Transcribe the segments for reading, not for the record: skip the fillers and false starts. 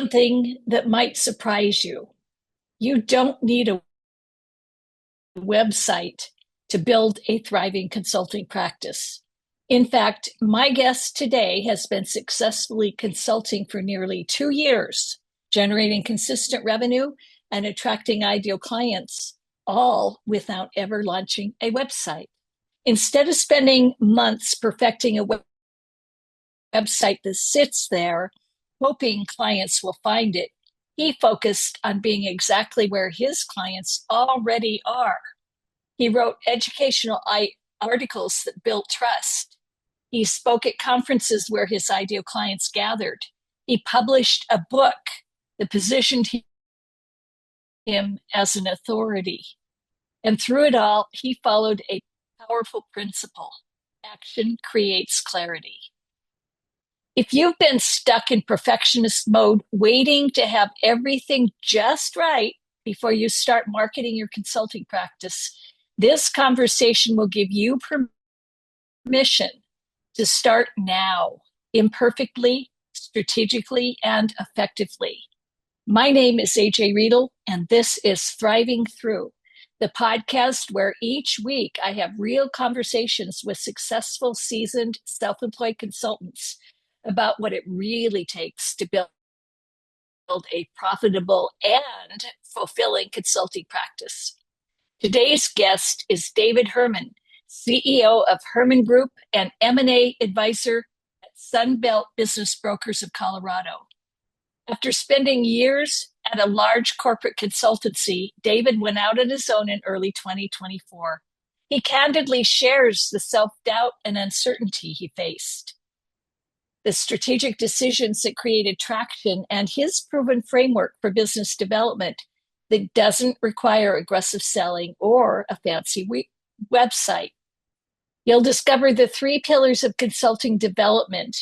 something that might surprise you. You don't need a website to build a thriving consulting practice. In fact, my guest today has been successfully consulting for nearly 2 years, generating consistent revenue and attracting ideal clients, all without ever launching a website. Instead of spending months perfecting a website that sits there, hoping clients will find it, he focused on being exactly where his clients already are. He wrote educational articles that built trust. He spoke at conferences where his ideal clients gathered. He published a book that positioned him as an authority. And through it all, he followed a powerful principle: action creates clarity. If you've been stuck in perfectionist mode, waiting to have everything just right before you start marketing your consulting practice, this conversation will give you permission to start now, imperfectly, strategically, and effectively. My name is AJ Riedel, and this is Thriving Through, the podcast where each week I have real conversations with successful, seasoned, self-employed consultants about what it really takes to build a profitable and fulfilling consulting practice. Today's guest is David Hermann, CEO of Herman Group and M&A advisor at Sunbelt Business Brokers of Colorado. After spending years at a large corporate consultancy, David went out on his own in early 2024. He candidly shares the self-doubt and uncertainty he faced, the strategic decisions that created traction, and his proven framework for business development that doesn't require aggressive selling or a fancy website. You'll discover the 3 pillars of consulting development: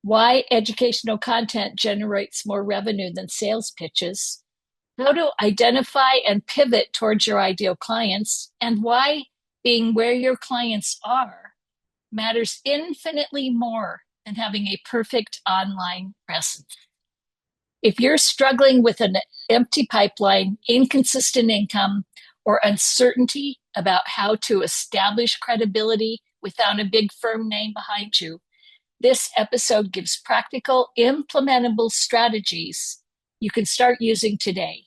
why educational content generates more revenue than sales pitches, how to identify and pivot towards your ideal clients, and why being where your clients are matters infinitely more than having a perfect online presence. If you're struggling with an empty pipeline, inconsistent income, or uncertainty about how to establish credibility without a big firm name behind you, this episode gives practical, implementable strategies you can start using today.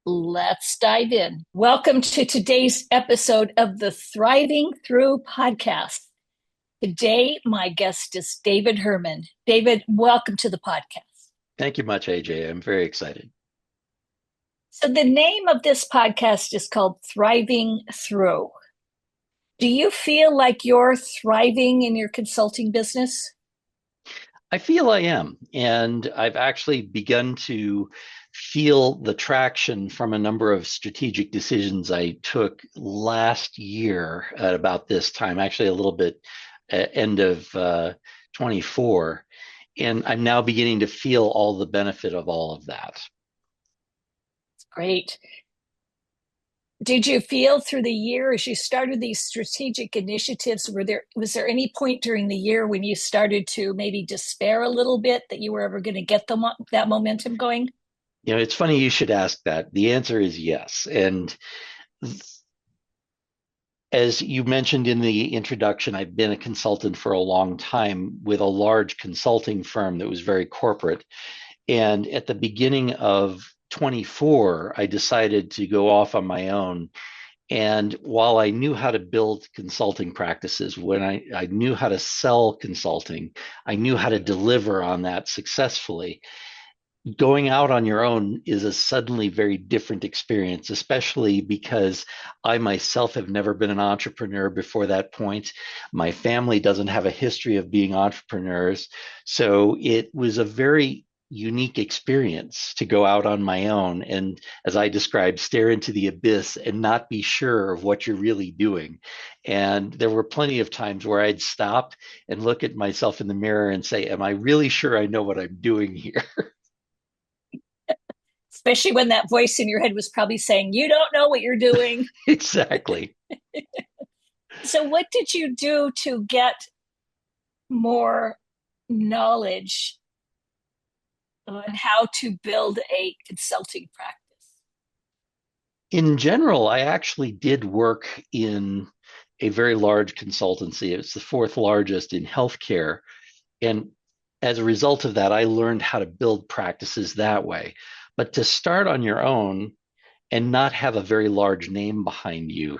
Let's dive in. Welcome to today's episode of the Thriving Through podcast. Today, my guest is David Hermann. David, welcome to the podcast. Thank you much, AJ. I'm very excited. So the name of this podcast is called Thriving Through. Do you feel like you're thriving in your consulting business? I feel I am, and I've actually begun to feel the traction from a number of strategic decisions I took last year at about this time, actually a little bit end of 24. And I'm now beginning to feel all the benefit of all of that. Great. Did you feel through the year as you started these strategic initiatives, was there any point during the year when you started to maybe despair a little bit that you were ever going to get that momentum going? You know, it's funny you should ask that. The answer is yes. And as you mentioned in the introduction, I've been a consultant for a long time with a large consulting firm that was very corporate. And at the beginning of 24, I decided to go off on my own. And while I knew how to build consulting practices, when I knew how to sell consulting, I knew how to deliver on that successfully. Going out on your own is a suddenly very different experience, especially because I myself have never been an entrepreneur before that point. My family doesn't have a history of being entrepreneurs. So it was a very unique experience to go out on my own and, as I described, stare into the abyss and not be sure of what you're really doing. And there were plenty of times where I'd stop and look at myself in the mirror and say, am I really sure I know what I'm doing here? Especially when that voice in your head was probably saying, you don't know what you're doing. Exactly. So what did you do to get more knowledge on how to build a consulting practice? In general, I actually did work in a very large consultancy. It's the fourth largest in healthcare. And as a result of that, I learned how to build practices that way. But to start on your own and not have a very large name behind you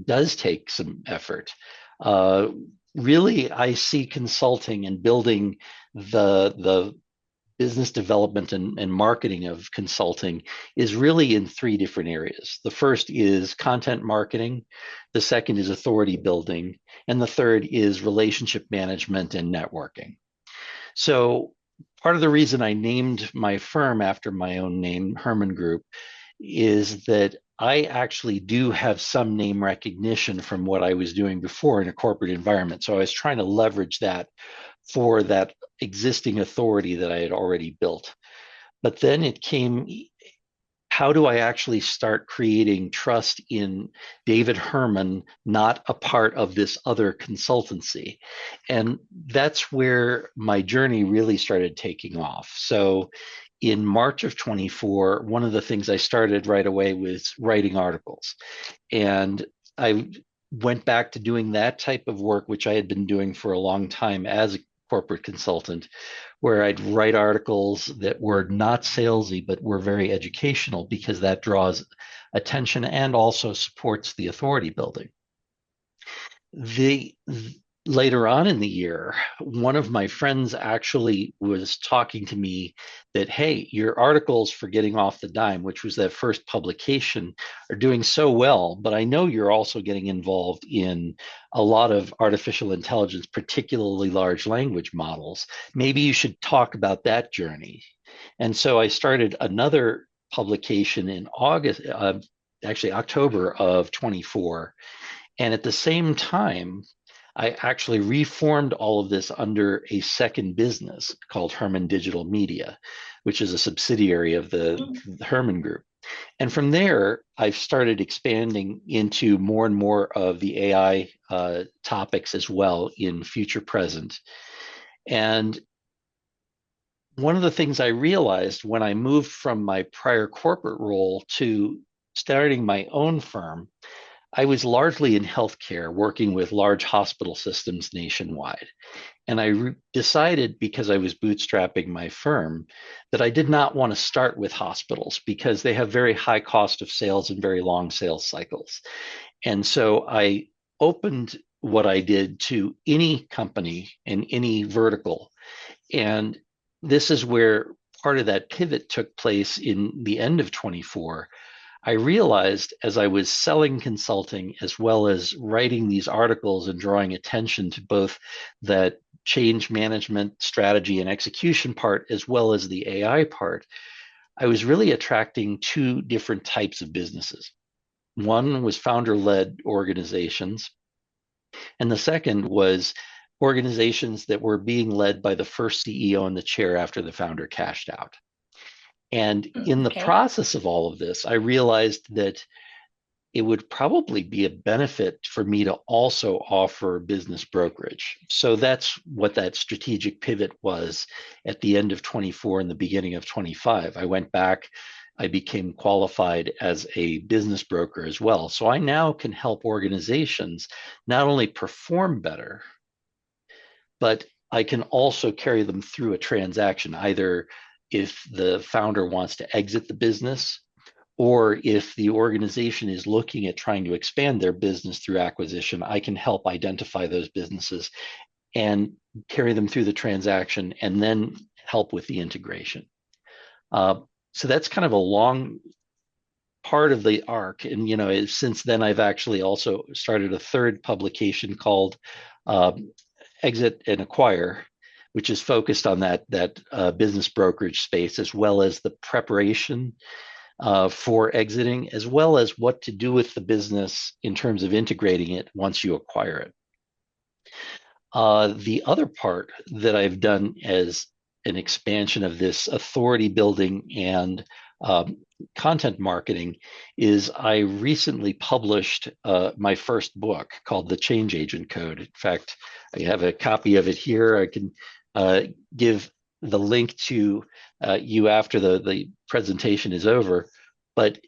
does take some effort. Uh, Really, I see consulting and building the business development and marketing of consulting is really in three different areas. The first is content marketing, the second is authority building, and the third is relationship management and networking. So part of the reason I named my firm after my own name, Herman Group, is that I actually do have some name recognition from what I was doing before in a corporate environment. So I was trying to leverage that for that existing authority that I had already built. But then it came, how do I actually start creating trust in David Herman, not a part of this other consultancy? And that's where my journey really started taking off. So in March of 24, one of the things I started right away was writing articles. And I went back to doing that type of work, which I had been doing for a long time as a corporate consultant, where I'd write articles that were not salesy, but were very educational because that draws attention and also supports the authority building. The Later on in the year, one of my friends actually was talking to me that, hey, your articles for Getting Off the Dime, which was that first publication, are doing so well, but I know you're also getting involved in a lot of artificial intelligence, particularly large language models. Maybe you should talk about that journey. And so I started another publication in actually October of 24. And at the same time, I actually reformed all of this under a second business called Herman Digital Media, which is a subsidiary of the Herman Group. And from there, I've started expanding into more and more of the AI topics as well in future present. And one of the things I realized when I moved from my prior corporate role to starting my own firm, I was largely in healthcare, working with large hospital systems nationwide. And I decided, because I was bootstrapping my firm, that I did not want to start with hospitals because they have very high cost of sales and very long sales cycles. And so I opened what I did to any company in any vertical. And this is where part of that pivot took place in the end of 24. I realized as I was selling consulting as well as writing these articles and drawing attention to both that change management strategy and execution part as well as the AI part, I was really attracting two different types of businesses. One was founder-led organizations, and the second was organizations that were being led by the first CEO in the chair after the founder cashed out. And in the Okay. process of all of this, I realized that it would probably be a benefit for me to also offer business brokerage. So that's what that strategic pivot was at the end of 24 and the beginning of 25. I went back, I became qualified as a business broker as well. So I now can help organizations not only perform better, but I can also carry them through a transaction, either if the founder wants to exit the business or if the organization is looking at trying to expand their business through acquisition. I can help identify those businesses and carry them through the transaction and then help with the integration. So that's kind of a long part of the arc. And, since then, I've actually also started a third publication called Exit and Acquire, which is focused on that business brokerage space, as well as the preparation for exiting, as well as what to do with the business in terms of integrating it once you acquire it. The other part that I've done as an expansion of this authority building and content marketing is I recently published my first book called The Change Agent Code. In fact, I have a copy of it here. I can give the link to you after the presentation is over. But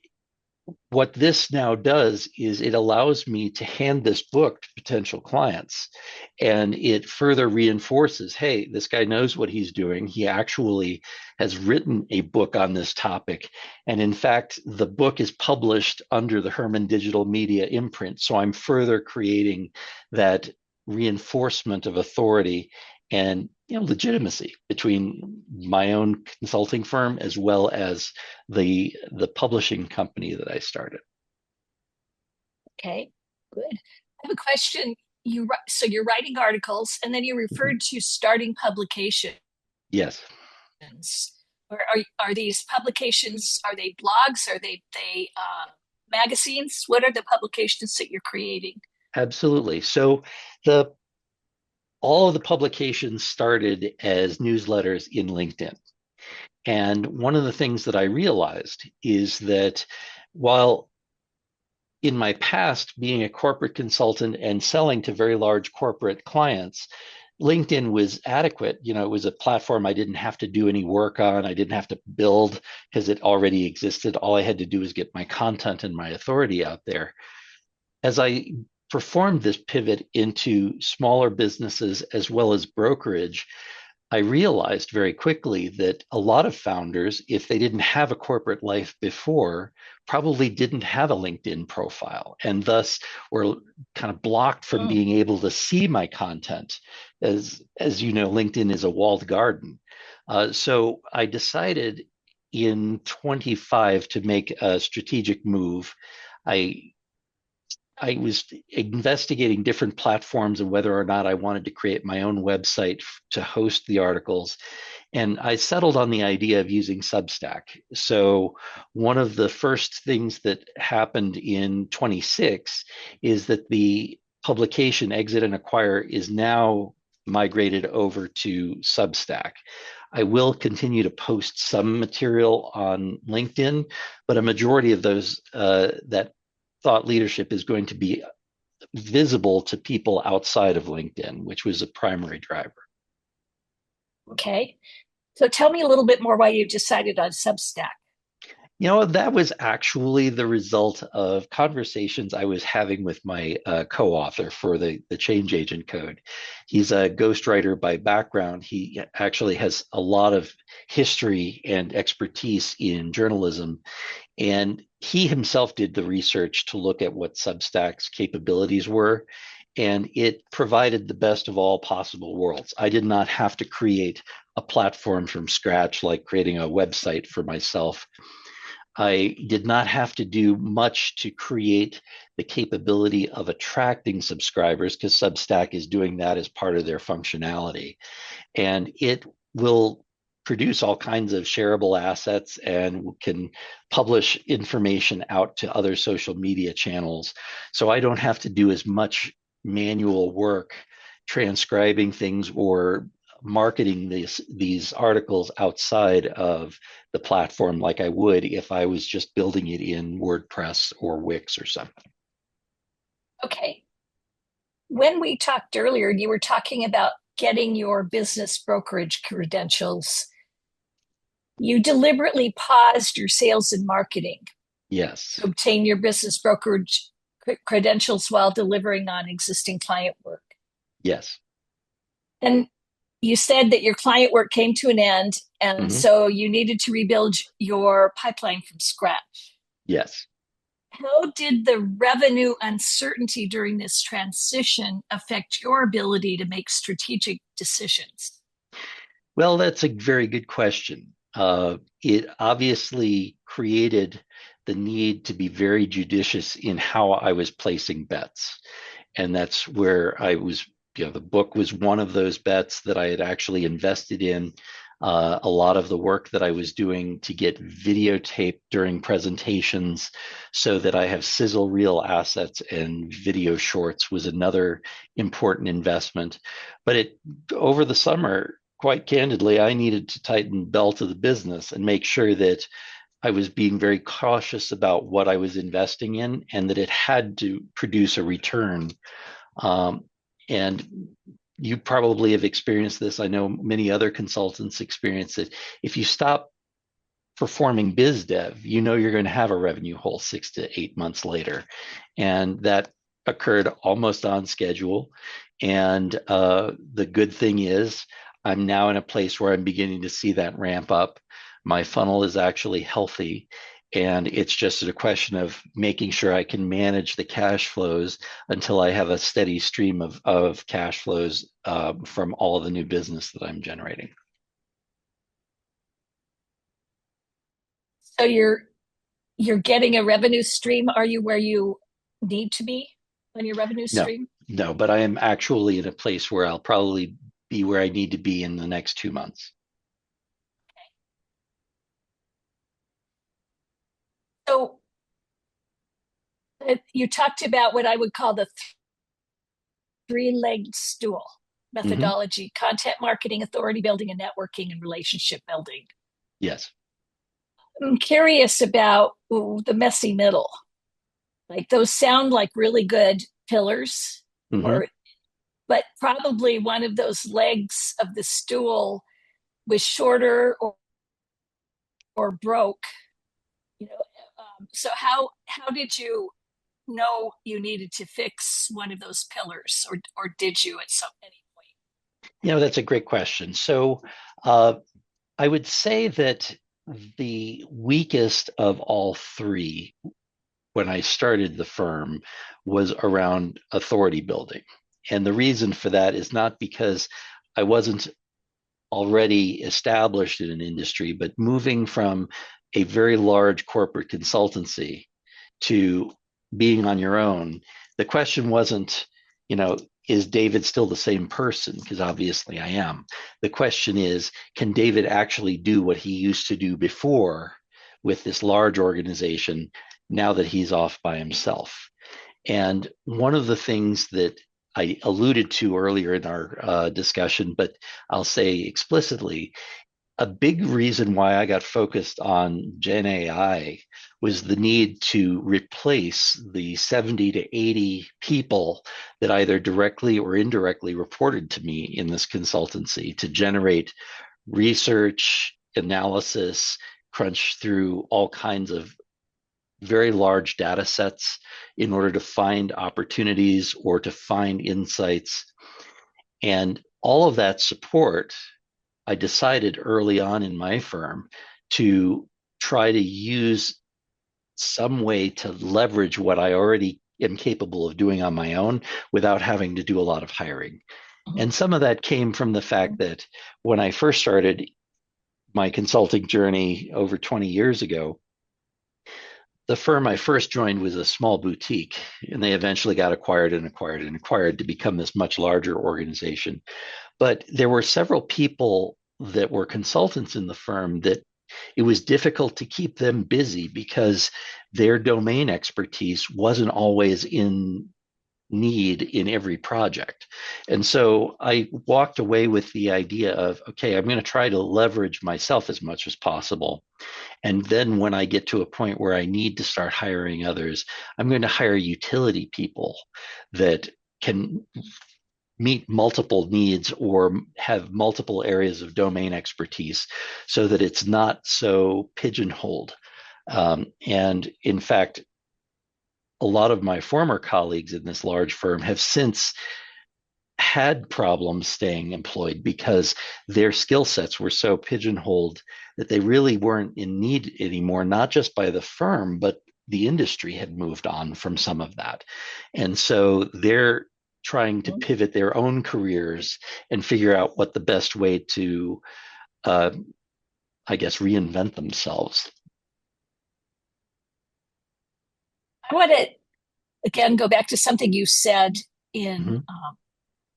what this now does is it allows me to hand this book to potential clients, and it further reinforces, hey, this guy knows what he's doing. He actually has written a book on this topic, and in fact the book is published under the Herman Digital Media imprint. So I'm further creating that reinforcement of authority and legitimacy between my own consulting firm as well as the publishing company that I started. Okay, good. I have a question. So you're writing articles, and then you referred to starting publications. Yes, Or are these publications? Are they blogs? Are they magazines? What are the publications that you're creating? absolutely. So the all of the publications started as newsletters in LinkedIn. And one of the things that I realized is that while in my past being a corporate consultant and selling to very large corporate clients, LinkedIn was adequate. It was a platform I didn't have to do any work on. I didn't have to build because it already existed. All I had to do was get my content and my authority out there. As I performed this pivot into smaller businesses as well as brokerage, I realized very quickly that a lot of founders, if they didn't have a corporate life before, probably didn't have a LinkedIn profile, and thus were kind of blocked from Mm, being able to see my content. As you know, LinkedIn is a walled garden. So I decided in 25 to make a strategic move. I I was investigating different platforms and whether or not I wanted to create my own website to host the articles. And I settled on the idea of using Substack. So, one of the first things that happened in 26 is that the publication Exit and Acquire is now migrated over to Substack. I will continue to post some material on LinkedIn, but a majority of those that thought leadership is going to be visible to people outside of LinkedIn, which was a primary driver. okay. So tell me a little bit more why you decided on Substack. That was actually the result of conversations I was having with my co-author for the Change Agent Code. He's a ghostwriter by background. He actually has a lot of history and expertise in journalism. And he himself did the research to look at what Substack's capabilities were. And it provided the best of all possible worlds. I did not have to create a platform from scratch, like creating a website for myself. I did not have to do much to create the capability of attracting subscribers because Substack is doing that as part of their functionality. And it will produce all kinds of shareable assets and can publish information out to other social media channels. So I don't have to do as much manual work transcribing things or marketing these articles outside of the platform like I would if I was just building it in WordPress or Wix or something. Okay. When we talked earlier, you were talking about getting your business brokerage credentials. You deliberately paused your sales and marketing to Yes. obtain your business brokerage credentials while delivering on existing client work. Yes. And you said that your client work came to an end, and Mm-hmm. so you needed to rebuild your pipeline from scratch. Yes. How did the revenue uncertainty during this transition affect your ability to make strategic decisions? Well, that's a very good question. It obviously created the need to be very judicious in how I was placing bets. And that's where I was, the book was one of those bets that I had actually invested in. A lot of the work that I was doing to get videotape during presentations so that I have sizzle reel assets and video shorts was another important investment. But over the summer, quite candidly, I needed to tighten the belt of the business and make sure that I was being very cautious about what I was investing in and that it had to produce a return. And you probably have experienced this. I know many other consultants experience it. If you stop performing biz dev, you know you're going to have a revenue hole 6 to 8 months later. And that occurred almost on schedule. And the good thing is, I'm now in a place where I'm beginning to see that ramp up. My funnel is actually healthy. And it's just a question of making sure I can manage the cash flows until I have a steady stream of cash flows from all of the new business that I'm generating. So you're getting a revenue stream. Are you where you need to be on your revenue No, stream? no, but I am actually in a place where I'll probably be where I need to be in the next 2 months. So you talked about what I would call the three-legged stool Hmm. methodology: content marketing, authority building, and networking and relationship building. Yes. I'm curious about the messy middle. Like those sound like really good pillars, Hmm. or but probably one of those legs of the stool was shorter or broke. You know, so how did you know you needed to fix one of those pillars, or did you at some any point? That's a great question. So uh, I would say that the weakest of all three when I started the firm was around authority building. And the reason for that is not because I wasn't already established in an industry, but moving from a very large corporate consultancy to being on your own, the question wasn't, you know, is David still the same person? Because obviously I am. The question is, can David actually do what he used to do before with this large organization now that he's off by himself? And one of the things that I alluded to earlier in our discussion, but I'll say explicitly, a big reason why I got focused on Gen AI was the need to replace the 70 to 80 people that either directly or indirectly reported to me in this consultancy to generate research, analysis, crunch through all kinds of very large data sets in order to find opportunities or to find insights. And all of that support, I decided early on in my firm to try to use some way to leverage what I already am capable of doing on my own without having to do a lot of hiring. And some of that came from the fact that when I first started my consulting journey over 20 years ago, the firm I first joined was a small boutique, and they eventually got acquired and acquired and acquired to become this much larger organization. But there were several people that were consultants in the firm that it was difficult to keep them busy because their domain expertise wasn't always in need in every project. And so I walked away with the idea of, okay, I'm going to try to leverage myself as much as possible. And then when I get to a point where I need to start hiring others, I'm going to hire utility people that can meet multiple needs or have multiple areas of domain expertise so that it's not so pigeonholed. And in fact, a lot of my former colleagues in this large firm have since had problems staying employed because their skill sets were so pigeonholed that they really weren't in need anymore, not just by the firm, but the industry had moved on from some of that. And so they're trying to pivot their own careers and figure out what the best way to, uh, I guess, reinvent themselves. I want to again go back to something you said in Mm-hmm. um,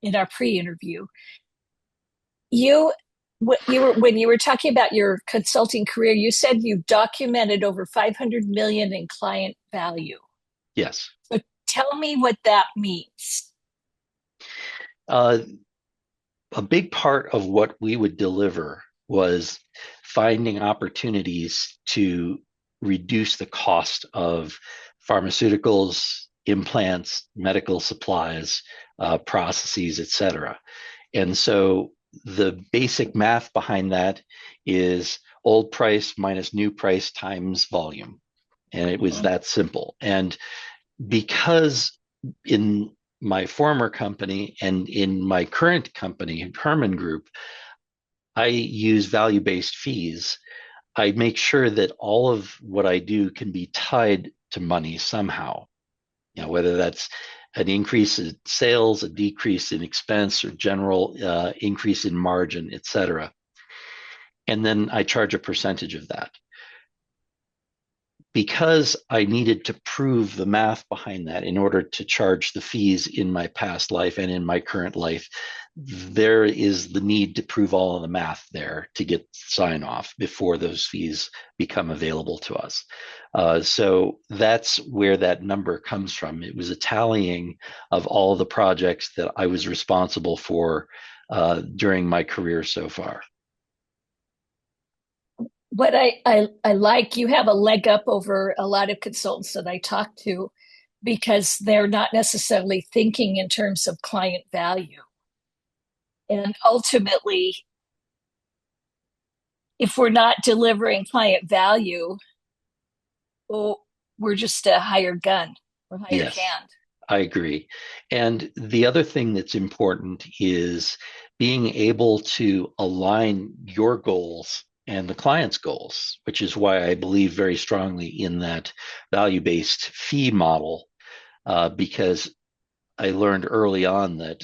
in our pre-interview. You when you were talking about your consulting career, you said you documented over 500 million in client value. Yes. So tell me what that means. Uh, a big part of what we would deliver was finding opportunities to reduce the cost of pharmaceuticals, implants, medical supplies, processes, etc. And so the basic math behind that is old price minus new price times volume. And it was Mhm. that simple. And because in my former company and in my current company, Herman Group, I use value based fees. I make sure that all of what I do can be tied to money somehow. Whether that's an increase in sales, a decrease in expense, or general increase in margin, et cetera. And then I charge a percentage of that. Because I needed to prove the math behind that in order to charge the fees in my past life and in my current life, there is the need to prove all of the math there to get sign off before those fees become available to us. So that's where that number comes from. It was a tallying of all of the projects that I was responsible for during my career so far. What I like, you have a leg up over a lot of consultants that I talk to because they're not necessarily thinking in terms of client value. And ultimately, if we're not delivering client value, well, we're just a hired gun or hired Yes. hand. I agree. And the other thing that's important is being able to align your goals and the client's goals, which is why I believe very strongly in that value based fee model, because I learned early on that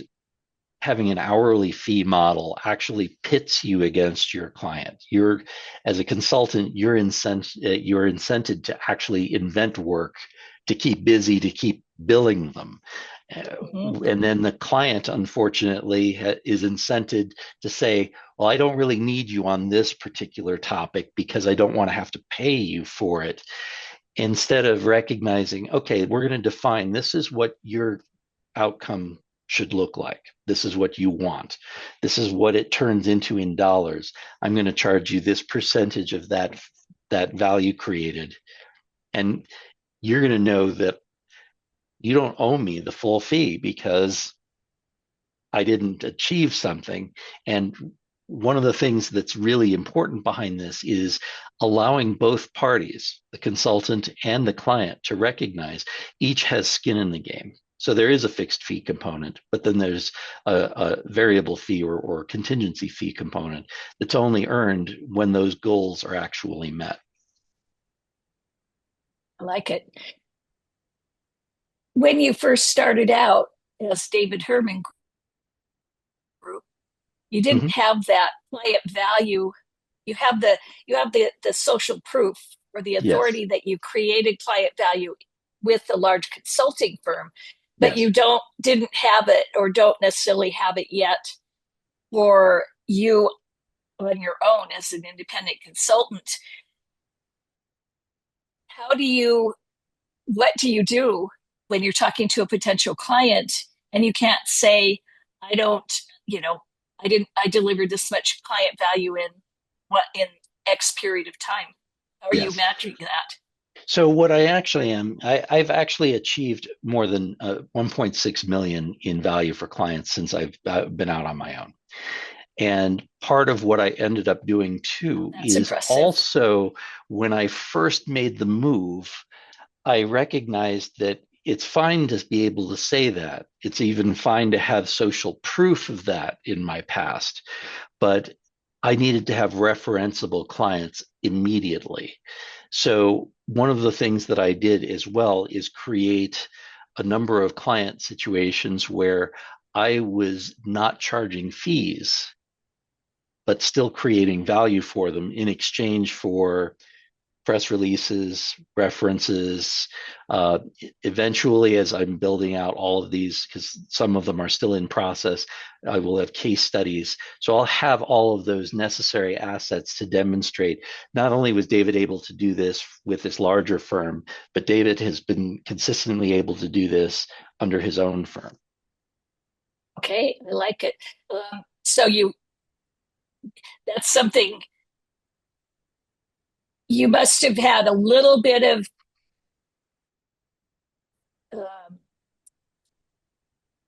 having an hourly fee model actually pits you against your client. You're, as a consultant, you're incented to actually invent work, to keep busy, to keep billing them. Mhm. And then the client, unfortunately, is incented to say, well, I don't really need you on this particular topic because I don't want to have to pay you for it. Instead of recognizing, okay, we're going to define this is what your outcome should look like. This is what you want. This is what it turns into in dollars. I'm going to charge you this percentage of that value created. And you're going to know that you don't owe me the full fee because I didn't achieve something. And one of the things that's really important behind this is allowing both parties, the consultant and the client, to recognize each has skin in the game. So there is a fixed fee component, but then there's a variable fee or contingency fee component that's only earned when those goals are actually met. I like it. When you first started out as David Herman Group, you didn't Mhm. have that client value. You have the social proof or the Yes, authority that you created client value with a large consulting firm, but yes, you didn't have it or don't necessarily have it yet for you on your own as an independent consultant. How do you What do you do when you're talking to a potential client and you can't say, I don't, you know, I delivered this much client value in X period of time? How are you yes. matching that? So what I actually am, I've actually achieved more than 1.6 million in value for clients since I've been out on my own. And part of what I ended up doing Oh, too that's is impressive. also when I first made the move, I recognized that it's fine to be able to say that. It's even fine to have social proof of that in my past, but I needed to have referenceable clients immediately. So one of the things that I did as well is create a number of client situations where I was not charging fees, but still creating value for them in exchange for press releases, references. Uh, Eventually, as I'm building out all of these, because some of them are still in process, I will have case studies. So I'll have all of those necessary assets to demonstrate not only was David able to do this with this larger firm, but David has been consistently able to do this under his own firm. Okay, I like it. So that's something you must have had a little bit of um,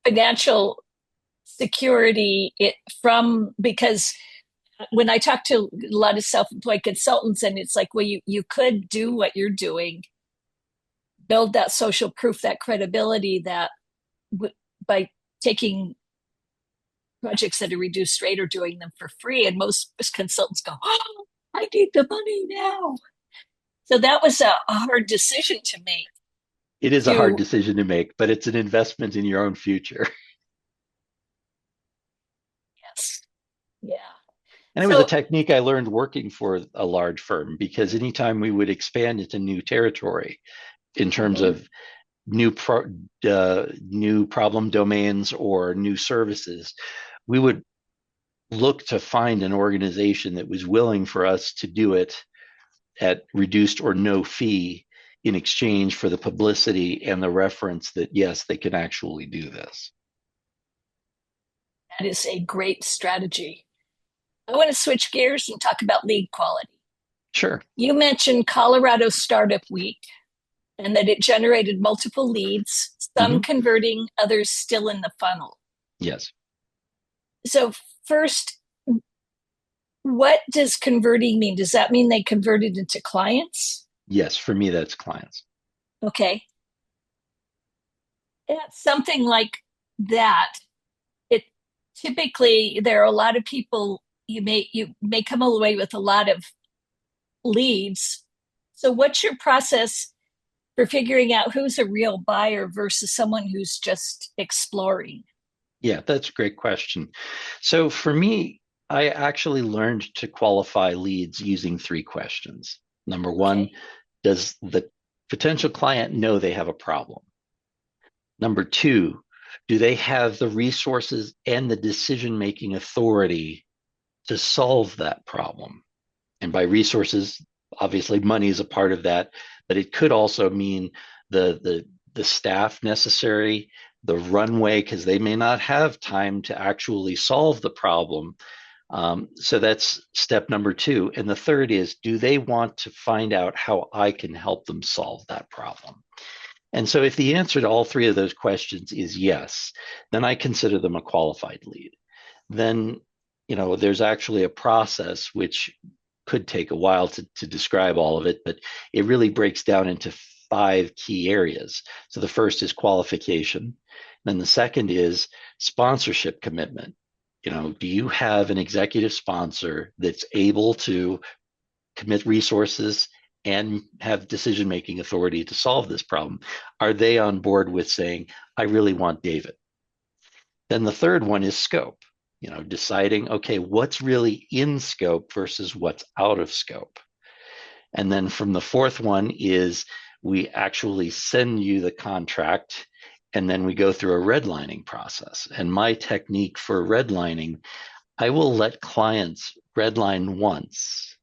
financial security because when I talk to a lot of self-employed consultants, and it's like, well, you could do what you're doing, build that social proof, that credibility, that by taking projects at a reduced rate or doing them for free. And most consultants go, oh, I need the money now. So that was a hard decision to make. It is a hard To decision to make, but it's an investment in your own future. Yes, yeah. And it was a So technique I learned working for a large firm, because anytime we would expand into new territory in terms mhm, of new problem domains or new services, we would look to find an organization that was willing for us to do it at reduced or no fee in exchange for the publicity and the reference that, yes, they can actually do this. that is a great strategy. I want to switch gears and talk about lead quality. Sure. You mentioned Colorado Startup Week and that it generated multiple leads, some Mm-hmm. converting, others still in the funnel. Yes. So, first, what does converting mean? Does that mean they converted into clients? Yes. For me, that's clients. Okay. Yeah, something like that. It typically there are a lot of people you may come away with a lot of leads. So what's your process for figuring out who's a real buyer versus someone who's just exploring? Yeah, that's a great question. So for me, I actually learned to qualify leads using three questions. Number one, Okay. does the potential client know they have a problem? Number two, do they have the resources and the decision-making authority to solve that problem? And by resources, obviously money is a part of that, but it could also mean the staff necessary, the runway, because they may not have time to actually solve the problem. So that's step number two. And the third is, do they want to find out how I can help them solve that problem? And so if the answer to all three of those questions is yes, then I consider them a qualified lead. Then, there's actually a process which could take a while to describe all of it, but it really breaks down into five key areas. So the first is qualification. Then the second is sponsorship commitment. Do you have an executive sponsor that's able to commit resources and have decision-making authority to solve this problem? Are they on board with saying, I really want David? Then the third one is scope, deciding, okay, what's really in scope versus what's out of scope. And then from the fourth one is we actually send you the contract, and then we go through a redlining process. And my technique for redlining, I will let clients redline once,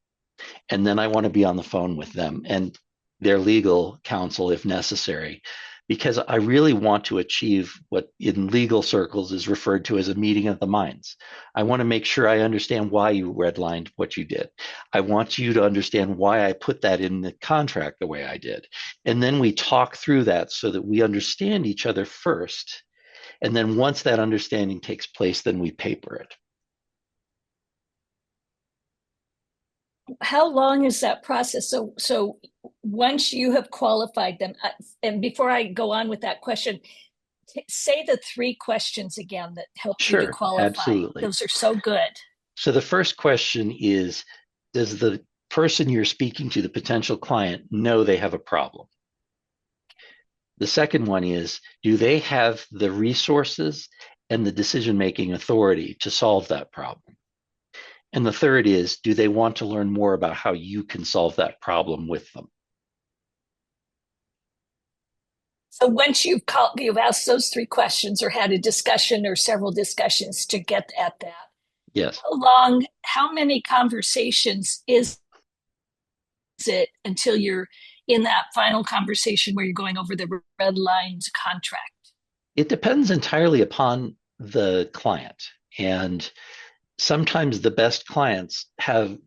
and then I want to be on the phone with them and their legal counsel if necessary, because I really want to achieve what in legal circles is referred to as a meeting of the minds. I want to make sure I understand why you redlined what you did. I want you to understand why I put that in the contract the way I did. And then we talk through that so that we understand each other first. And then once that understanding takes place, then we paper it. How long is that process? So once you have qualified them, and before I go on with that question, say the three questions again that help you to Sure, qualify. absolutely. Those are so good. So the first question is, does the person you're speaking to, the potential client, know they have a problem? The second one is, do they have the resources and the decision-making authority to solve that problem? And the third is, do they want to learn more about how you can solve that problem with them? So once you've asked those three questions or had a discussion or several discussions to get at that. Yes. How many conversations is it until you're in that final conversation where you're going over the red lines contract? It depends entirely upon the client. And sometimes the best clients have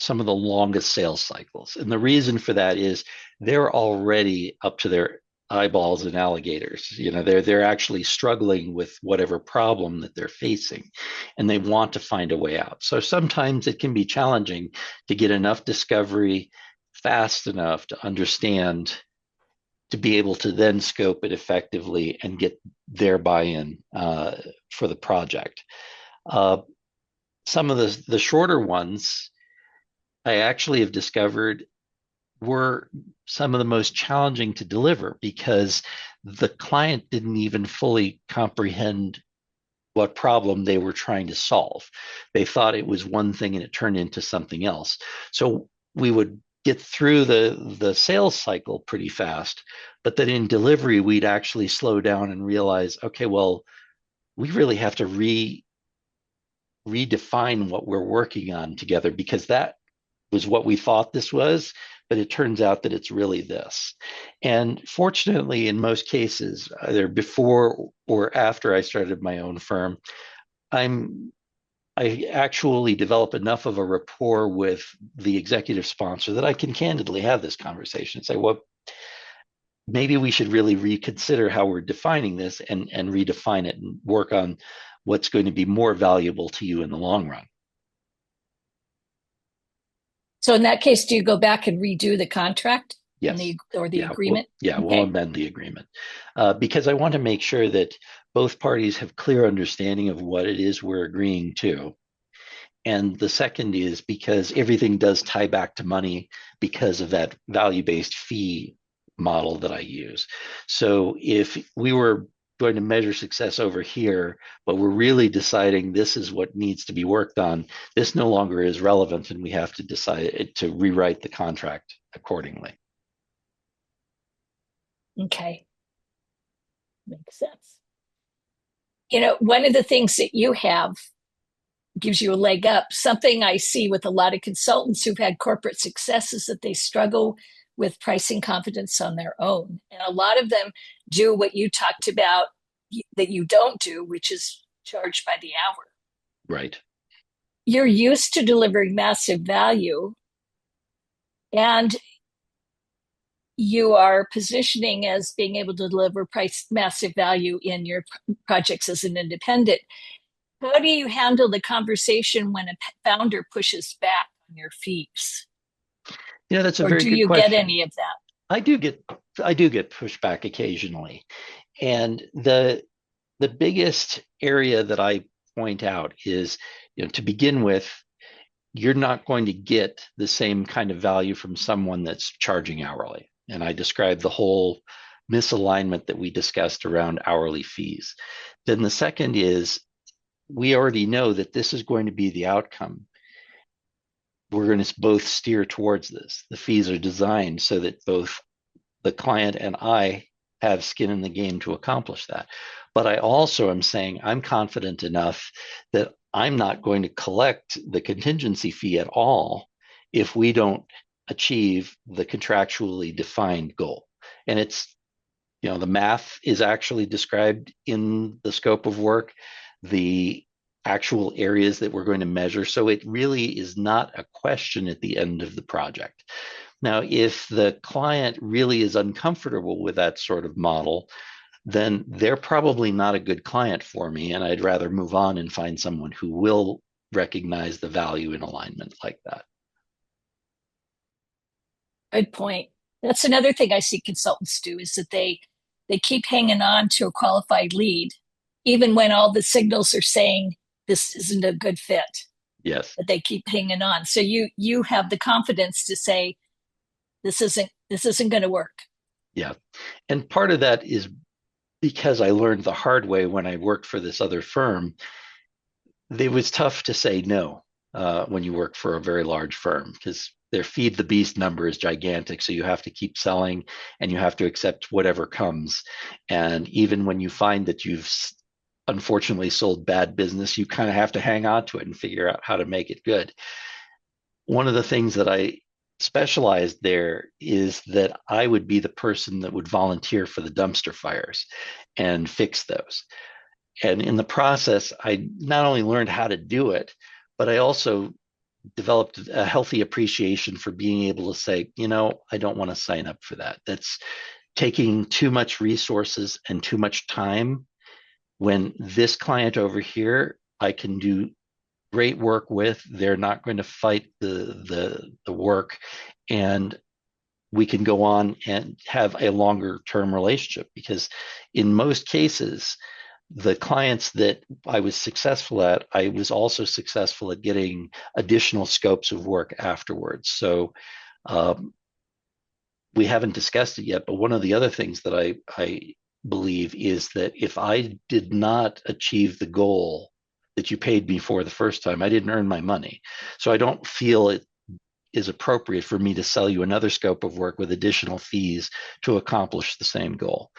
some of the longest sales cycles. And the reason for that is they're already up to their eyeballs and alligators. They're actually struggling with whatever problem that they're facing, and they want to find a way out. So sometimes it can be challenging to get enough discovery fast enough to understand, to be able to then scope it effectively and get their buy-in for the project. Uh, some of the shorter ones I actually have discovered were some of the most challenging to deliver because the client didn't even fully comprehend what problem they were trying to solve. They thought it was one thing and it turned into something else. So we would get through the sales cycle pretty fast, but then in delivery, we'd actually slow down and realize, okay, well, we really have to redefine what we're working on together, because that was what we thought this was, but it turns out that it's really this. And fortunately, in most cases, either before or after I started my own firm, I actually develop enough of a rapport with the executive sponsor that I can candidly have this conversation and say, well, maybe we should really reconsider how we're defining this and redefine it and work on what's going to be more valuable to you in the long run. So in that case, do you go back and redo the contract Yes. or the Yeah. agreement? We'll Okay. amend the agreement because I want to make sure that both parties have clear understanding of what it is we're agreeing to. And the second is because everything does tie back to money because of that value-based fee model that I use. So if we were going to measure success over here, but we're really deciding this is what needs to be worked on, this no longer is relevant, and we have to decide to rewrite the contract accordingly. Okay. Makes sense. One of the things that you have gives you a leg up. Something I see with a lot of consultants who've had corporate success is that they struggle with pricing confidence on their own. And a lot of them do what you talked about that you don't do, which is charge by the hour. Right. You're used to delivering massive value, and you are positioning as being able to deliver price massive value in your projects as an independent. How do you handle the conversation when a founder pushes back on your fees? That's a Or very do good you get question. any of that? I do get pushback occasionally. And the biggest area that I point out is, to begin with, you're not going to get the same kind of value from someone that's charging hourly. And I described the whole misalignment that we discussed around hourly fees. Then the second is, we already know that this is going to be the outcome. We're going to both steer towards this. The fees are designed so that both the client and I have skin in the game to accomplish that. But I also am saying I'm confident enough that I'm not going to collect the contingency fee at all if we don't achieve the contractually defined goal. And it's, the math is actually described in the scope of work, the actual areas that we're going to measure. So it really is not a question at the end of the project. Now, if the client really is uncomfortable with that sort of model, then they're probably not a good client for me, and I'd rather move on and find someone who will recognize the value in alignment like that. Good point. That's another thing I see consultants do is that they keep hanging on to a qualified lead, even when all the signals are saying this isn't a good fit. Yes. But they keep hanging on. So you have the confidence to say this isn't going to work. Yeah. And part of that is because I learned the hard way when I worked for this other firm. It was tough to say no when you work for a very large firm, because their feed the beast number is gigantic. So you have to keep selling and you have to accept whatever comes. And even when you find that you've unfortunately sold bad business, you kind of have to hang on to it and figure out how to make it good. One of the things that I specialized there is that I would be the person that would volunteer for the dumpster fires and fix those. And in the process, I not only learned how to do it, but I also developed a healthy appreciation for being able to say, I don't want to sign up for that. taking too much resources and too much time when this client over here I can do great work with. They're not going to fight the work, and we can go on and have a longer term relationship, because in most cases the clients that I was successful at, I was also successful at getting additional scopes of work afterwards. So um, we haven't discussed it yet, but one of the other things that I believe is that if I did not achieve the goal that you paid me for the first time, I didn't earn my money. So I don't feel it is appropriate for me to sell you another scope of work with additional fees to accomplish the same goal.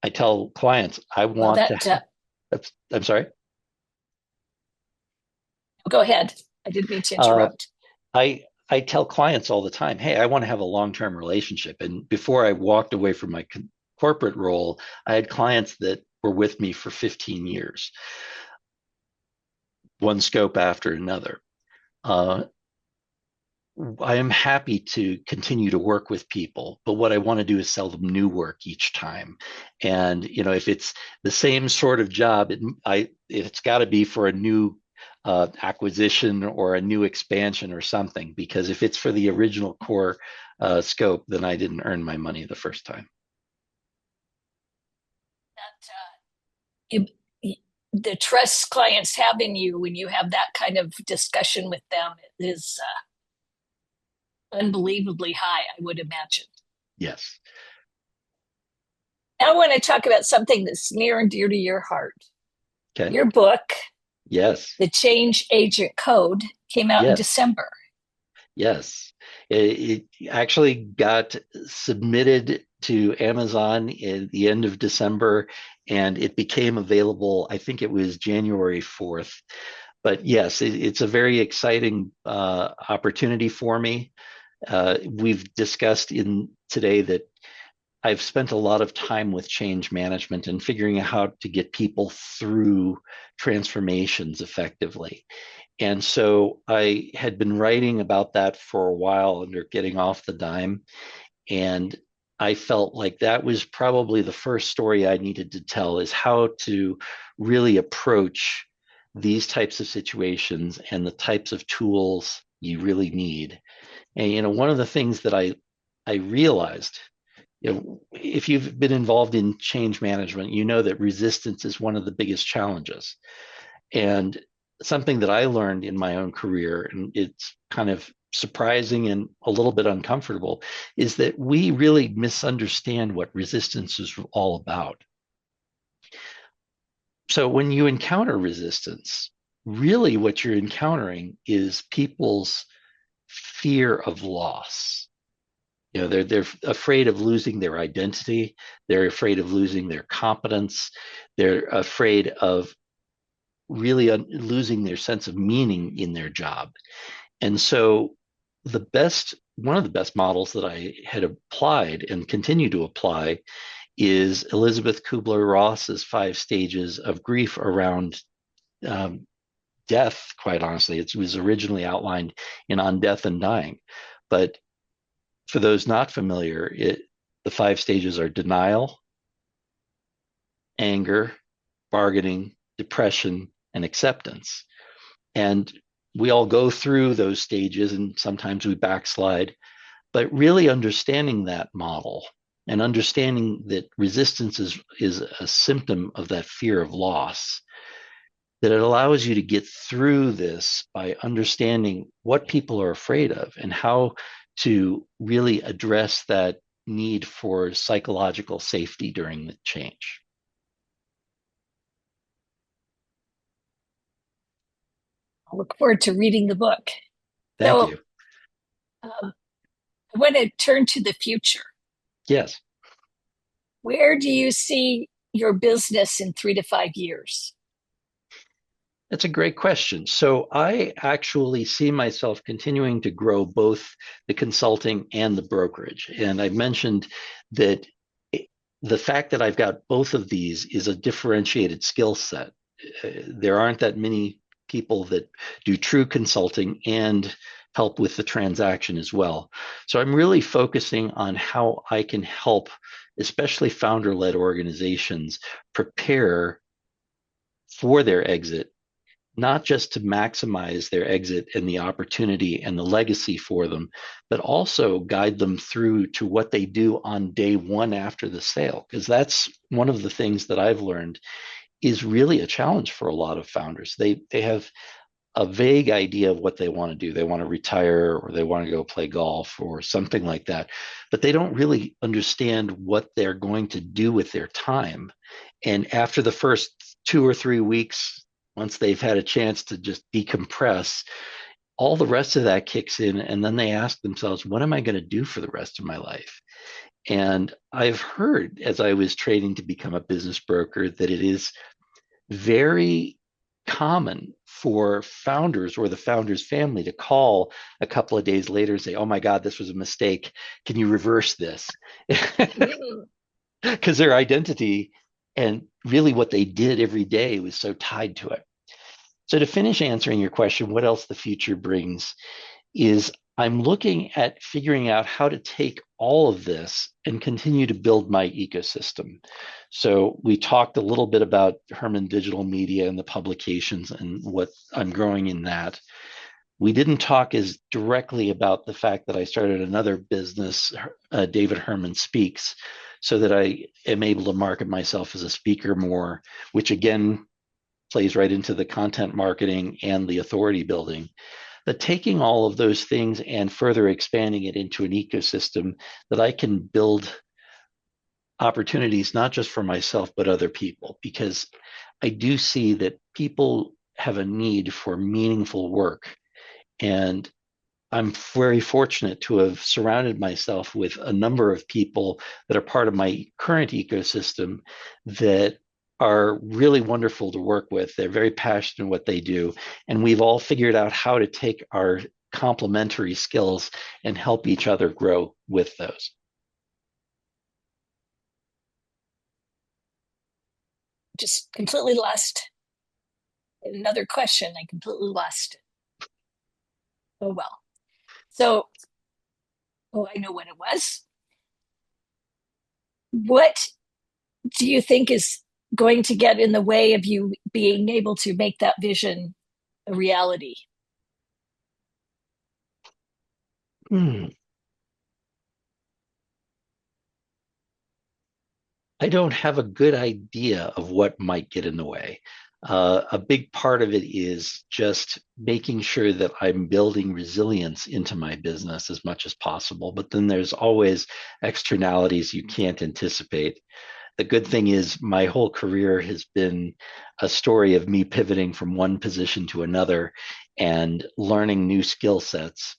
I tell clients, I Well, want to, I'm sorry. go ahead. I didn't mean to Uh, interrupt. I tell clients all the time, hey, I want to have a long-term relationship. And before I walked away from my corporate role, I had clients that were with me for 15 years, one scope after another. Uh, I am happy to continue to work with people, but what I want to do is sell them new work each time. And if it's the same sort of job, it's got to be for a new acquisition or a new expansion or something. Because if it's for the original core scope, then I didn't earn my money the first time. That, the trust clients have in you when you have that kind of discussion with them is unbelievably high, I would imagine. Yes. Now I want to talk about something that's near and dear to your heart. Okay. Your book, Yes. The Change Agent Code, came out in Yes. December. Yes. It actually got submitted to Amazon at the end of December, and it became available, I think it was January 4th. But yes, it's a very exciting opportunity for me. We've discussed in today that I've spent a lot of time with change management and figuring out how to get people through transformations effectively. And so I had been writing about that for a while under getting off the dime. And I felt like that was probably the first story I needed to tell, is how to really approach these types of situations and the types of tools you really need. And one of the things that I realized, if you've been involved in change management, you know that resistance is one of the biggest challenges. And something that I learned in my own career, and it's kind of surprising and a little bit uncomfortable, is that we really misunderstand what resistance is all about. So when you encounter resistance, really what you're encountering is people's fear of loss. They're afraid of losing their identity. They're afraid of losing their competence. They're afraid of really losing their sense of meaning in their job. And so one of the best models that I had applied and continue to apply is Elizabeth Kubler-Ross's 5 stages of grief around death. Quite honestly, it was originally outlined in On Death and Dying. But for those not familiar, the 5 stages are denial, anger, bargaining, depression, and acceptance. And we all go through those stages, and sometimes we backslide. But really understanding that model and understanding that resistance is a symptom of that fear of loss, that it allows you to get through this by understanding what people are afraid of and how to really address that need for psychological safety during the change. I look forward to reading the book. Thank So you. I want to turn to the future. Yes. Where do you see your business in 3 to 5 years? That's a great question. So I actually see myself continuing to grow both the consulting and the brokerage. And I mentioned that the fact that I've got both of these is a differentiated skill set. There aren't that many people that do true consulting and help with the transaction as well. So I'm really focusing on how I can help, especially founder-led organizations, prepare for their exit, not just to maximize their exit and the opportunity and the legacy for them, but also guide them through to what they do on day one after the sale. Because that's one of the things that I've learned is really a challenge for a lot of founders. They have a vague idea of what they want to do. They want to retire or they want to go play golf or something like that, but they don't really understand what they're going to do with their time. And after the first 2 or 3 weeks, once they've had a chance to just decompress, all the rest of that kicks in. And then they ask themselves, what am I going to do for the rest of my life? And I've heard as I was training to become a business broker that it is very common for founders or the founder's family to call a couple of days later and say, oh my God, this was a mistake. Can you reverse this? Because their identity and really what they did every day was so tied to it. So to finish answering your question, what else the future brings is I'm looking at figuring out how to take all of this and continue to build my ecosystem. So we talked a little bit about Herman Digital Media and the publications and what I'm growing in that. We didn't talk as directly about the fact that I started another business, David Hermann Speaks, so that I am able to market myself as a speaker more, which again plays right into the content marketing and the authority building. But taking all of those things and further expanding it into an ecosystem that I can build opportunities, not just for myself, but other people, because I do see that people have a need for meaningful work. And I'm very fortunate to have surrounded myself with a number of people that are part of my current ecosystem that are really wonderful to work with. They're very passionate in what they do. And we've all figured out how to take our complementary skills and help each other grow with those. Just completely lost another question. I completely lost it. Oh, well. So, oh, I know what it was. What do you think is going to get in the way of you being able to make that vision a reality? Hmm. I don't have a good idea of what might get in the way. A big part of it is just making sure that I'm building resilience into my business as much as possible. But then there's always externalities you can't anticipate. The good thing is, my whole career has been a story of me pivoting from one position to another and learning new skill sets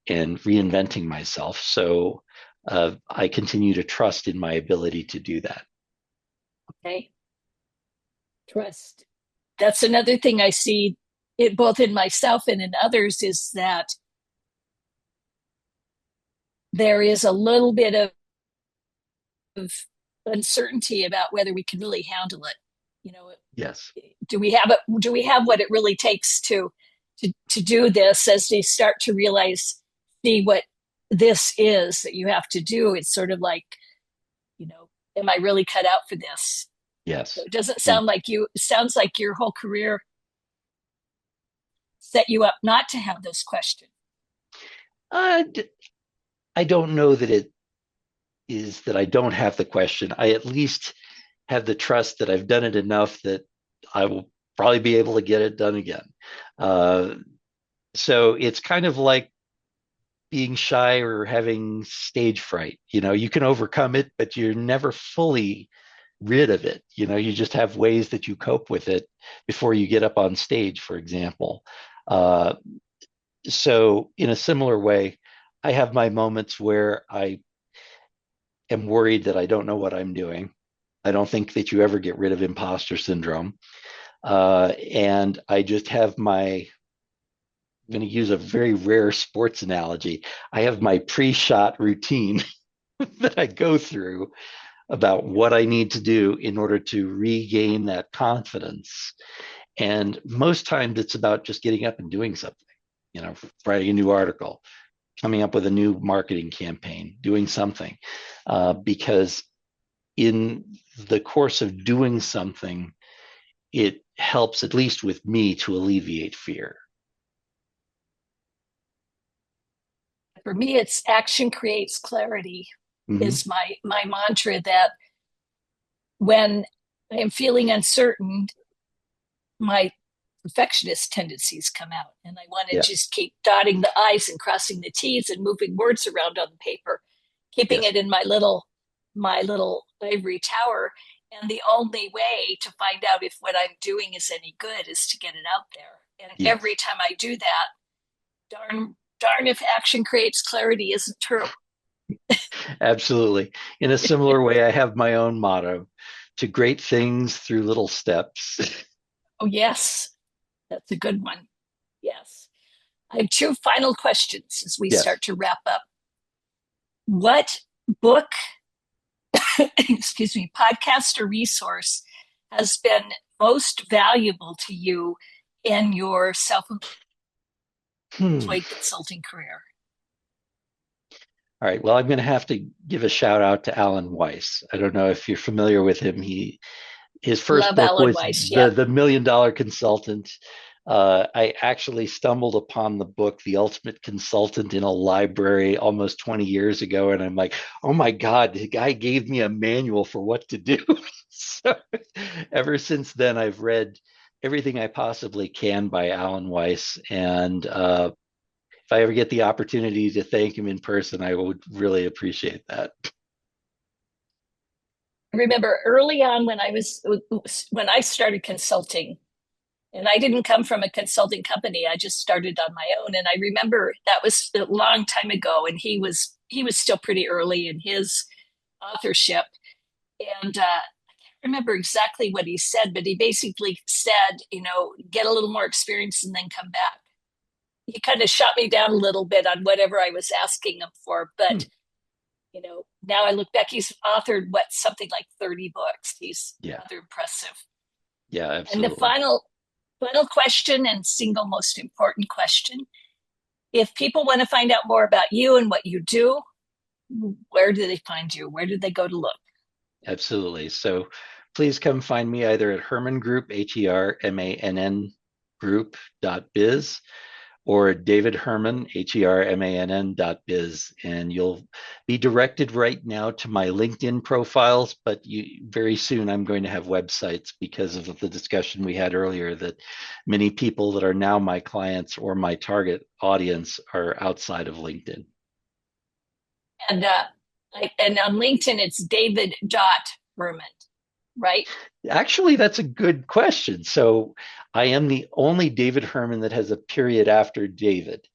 and reinventing myself. So I continue to trust in my ability to do that. Okay. Trust. That's another thing I see it both in myself and in others is that there is a little bit of uncertainty about whether we can really handle it. You know, Yes. do we have what it really takes to do this as they start to realize see what this is that you have to do. It's sort of like, you know, am I really cut out for this? So Yes. it doesn't And sound like you, it sounds like your whole career set you up not to have those questions. uh, I don't know that it is that I don't have the question. I at least have the trust that I've done it enough that I will probably be able to get it done again. Uh, so it's kind of like being shy or having stage fright. You know, you can overcome it, but you're never fully rid of it. You know, you just have ways that you cope with it before you get up on stage, for example. Uh, so, in a similar way, I have my moments where I am worried that I don't know what I'm doing. I don't think that you ever get rid of imposter syndrome. And I just have my, I'm going to use a very rare sports analogy. I have my pre shot routine that I go through about what I need to do in order to regain that confidence. And most times it's about just getting up and doing something. writing a new article, coming up with a new marketing campaign, doing something, because in the course of doing something, it helps, at least with me, to alleviate fear. For me, it's action creates clarity Mm-hmm. is my mantra, that when I am feeling uncertain, my perfectionist tendencies come out, and I want to Yeah. just keep dotting the I's and crossing the T's and moving words around on the paper, keeping Yes. it in my little ivory tower. And the only way to find out if what I'm doing is any good is to get it out there. And every Yes. time I do that, darn if action creates clarity isn't true. Absolutely. In a similar way, I have my own motto: to great things through little steps. Oh, yes, that's a good one. Yes. I have two final questions as we Yes. start to wrap up. What book, excuse me, podcast or resource has been most valuable to you in your self-employed Hmm. consulting career? All right. Well, I'm going to have to give a shout out to Alan Weiss. I don't know if you're familiar with him. His first Love book Alan was Weiss. the Yep. Million Dollar Consultant. I actually stumbled upon the book The Ultimate Consultant in a library almost 20 years ago, and I'm like, oh my God, the guy gave me a manual for what to do. So ever since then, I've read everything I possibly can by Alan Weiss, and if I ever get the opportunity to thank him in person, I would really appreciate that. I remember early on when I started consulting, and I didn't come from a consulting company. I just started on my own. And I remember that was a long time ago, and he was still pretty early in his authorship. And I can't remember exactly what he said, but he basically said, get a little more experience and then come back. He kind of shot me down a little bit on whatever I was asking him for, Hmm. but now I look back, he's authored something like 30 books. He's Yeah, rather impressive. yeah, And the absolutely. final question, and single most important question: if people want to find out more about you and what you do, where do they find you? Where do they go to look? Absolutely. So please come find me either at Herman Group, Hermann group.biz, or David Herman, Hermann.biz. And you'll be directed right now to my LinkedIn profiles, but very soon I'm going to have websites because of the discussion we had earlier that many people that are now my clients or my target audience are outside of LinkedIn. And and on LinkedIn, it's David.Herman, right? Actually, that's a good question. So I am the only David Herman that has a period after David.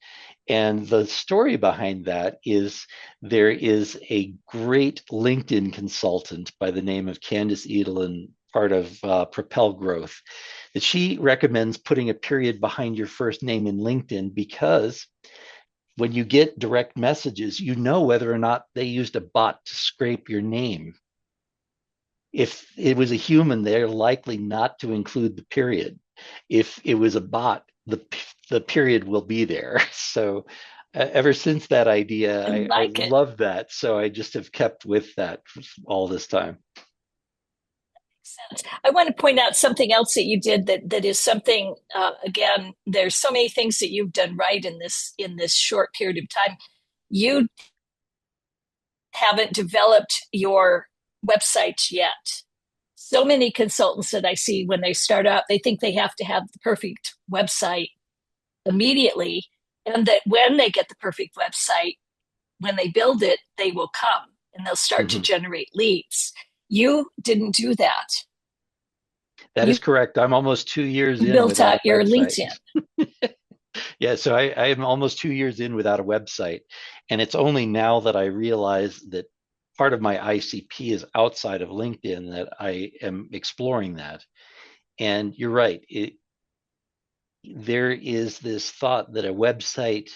And the story behind that is there is a great LinkedIn consultant by the name of Candice Edelin, part of Propel Growth, that she recommends putting a period behind your first name in LinkedIn because when you get direct messages, you know whether or not they used a bot to scrape your name. If it was a human, they're likely not to include the period. If it was a bot, the period will be there. So ever since that idea, I I like it. love that. So I just have kept with that all this time. I want to point out something else that you did that is something. Again, there's so many things that you've done right in this short period of time. You haven't developed your website yet. So many consultants that I see when they start out, they think they have to have the perfect website immediately, and that when they get the perfect website, when they build it, they will come and they'll start to Mhm. generate leads. You didn't do that. That is You correct. I'm almost 2 years in built without a out your website. LinkedIn. Yeah, so I am almost 2 years in without a website. And it's only now that I realize that part of my ICP is outside of LinkedIn that I am exploring that. And you're right. There is this thought that a website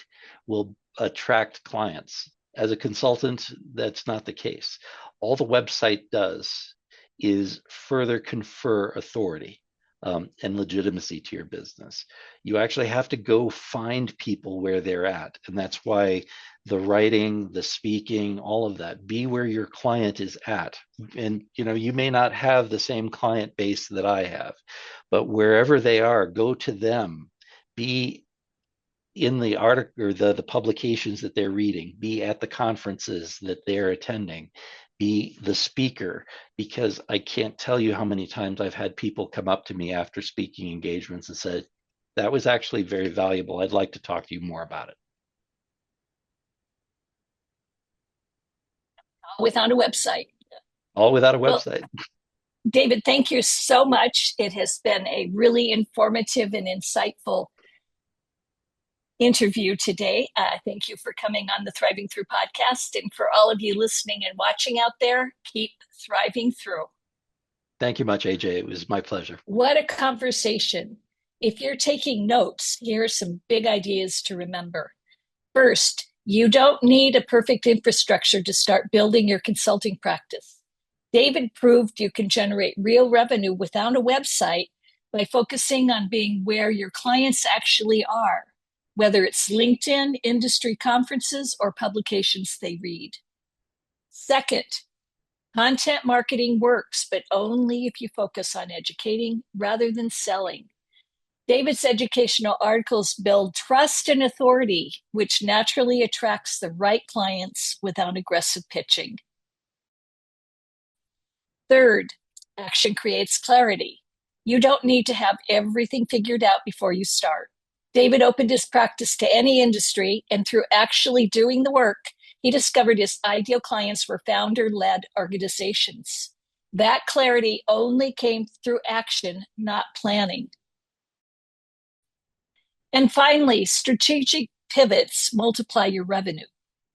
will attract clients. As a consultant, that's not the case. All the website does is further confer authority. and legitimacy to your business. You actually have to go find people where they're at. And that's why the writing, the speaking, all of that, be where your client is at. And you may not have the same client base that I have, but wherever they are, go to them. Be in the article or the publications that they're reading, be at the conferences that they're attending, be the speaker, because I can't tell you how many times I've had people come up to me after speaking engagements and said, that was actually very valuable. I'd like to talk to you more about it. Without a website. All without a Well, website. David, thank you so much. It has been a really informative and insightful interview today. Thank you for coming on the Thriving Through podcast. And for all of you listening and watching out there, keep thriving through. Thank you much, AJ. It was my pleasure. What a conversation. If you're taking notes, here are some big ideas to remember. First, you don't need a perfect infrastructure to start building your consulting practice. David proved you can generate real revenue without a website by focusing on being where your clients actually are, whether it's LinkedIn, industry conferences, or publications they read. Second, content marketing works, but only if you focus on educating rather than selling. David's educational articles build trust and authority, which naturally attracts the right clients without aggressive pitching. Third, action creates clarity. You don't need to have everything figured out before you start. David opened his practice to any industry, and through actually doing the work, he discovered his ideal clients were founder-led organizations. That clarity only came through action, not planning. And finally, strategic pivots multiply your revenue.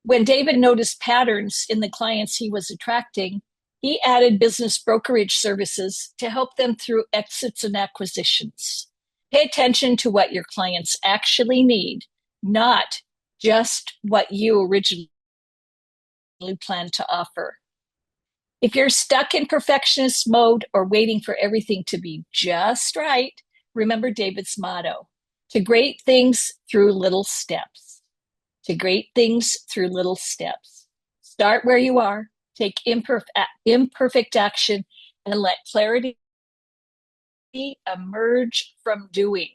When David noticed patterns in the clients he was attracting, he added business brokerage services to help them through exits and acquisitions. Pay attention to what your clients actually need, not just what you originally planned to offer. If you're stuck in perfectionist mode or waiting for everything to be just right, remember David's motto: to great things through little steps. To great things through little steps. Start where you are, take imperfect action, and let clarity emerge from doing.